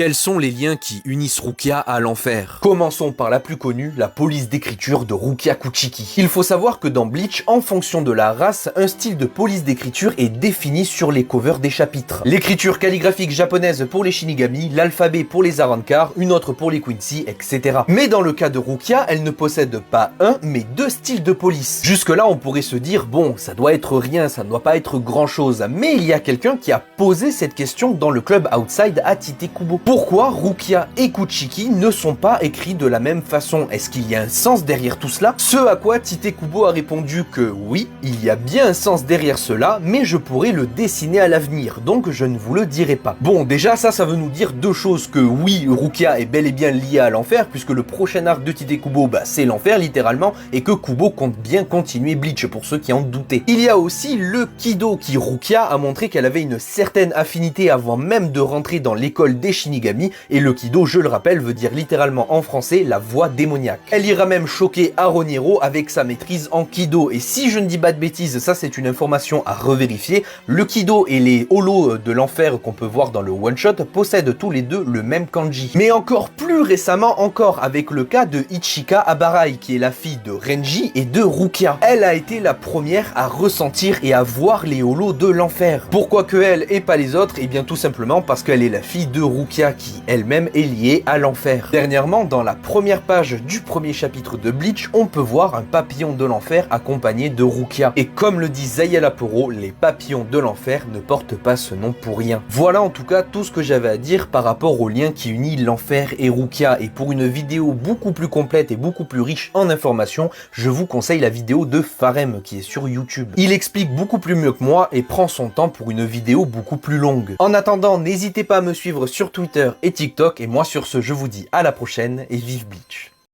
Quels sont les liens qui unissent Rukia à l'enfer? Commençons par la plus connue, la police d'écriture de Rukia Kuchiki. Il faut savoir que dans Bleach, en fonction de la race, un style de police d'écriture est défini sur les covers des chapitres. L'écriture calligraphique japonaise pour les Shinigami, l'alphabet pour les Arrancar, une autre pour les Quincy, etc. Mais dans le cas de Rukia, elle ne possède pas un, mais deux styles de police. Jusque-là, on pourrait se dire, bon, ça doit être rien, ça ne doit pas être grand-chose. Mais il y a quelqu'un qui a posé cette question dans le club Outside à Tite Kubo. Pourquoi Rukia et Kuchiki ne sont pas écrits de la même façon? Est-ce qu'il y a un sens derrière tout cela? Ce à quoi Tite Kubo a répondu que oui, il y a bien un sens derrière cela, mais je pourrais le dessiner à l'avenir, donc je ne vous le dirai pas. Bon, déjà ça veut nous dire deux choses, que oui, Rukia est bel et bien lié à l'enfer, puisque le prochain arc de Tite Kubo, c'est l'enfer littéralement, et que Kubo compte bien continuer Bleach, pour ceux qui en doutaient. Il y a aussi le Kido, qui Rukia a montré qu'elle avait une certaine affinité avant même de rentrer dans l'école des Shinigami, et le Kido, je le rappelle, veut dire littéralement en français la voix démoniaque. Elle ira même choquer Aroniro avec sa maîtrise en Kido, et si je ne dis pas de bêtises, ça c'est une information à revérifier, le Kido et les holos de l'enfer qu'on peut voir dans le one-shot possèdent tous les deux le même kanji. Mais encore plus récemment encore, avec le cas de Ichika Abarai, qui est la fille de Renji et de Rukia. Elle a été la première à ressentir et à voir les holos de l'enfer. Pourquoi que elle et pas les autres? Et bien tout simplement parce qu'elle est la fille de Rukia, qui elle-même est liée à l'enfer. Dernièrement, dans la première page du premier chapitre de Bleach, on peut voir un papillon de l'enfer accompagné de Rukia. Et comme le dit Zaya Laporo, les papillons de l'enfer ne portent pas ce nom pour rien. Voilà en tout cas tout ce que j'avais à dire par rapport au lien qui unit l'enfer et Rukia. Et pour une vidéo beaucoup plus complète et beaucoup plus riche en informations, je vous conseille la vidéo de Farem qui est sur YouTube. Il explique beaucoup plus mieux que moi et prend son temps pour une vidéo beaucoup plus longue. En attendant, n'hésitez pas à me suivre sur Twitter et TikTok, et moi sur ce je vous dis à la prochaine et vive Bleach.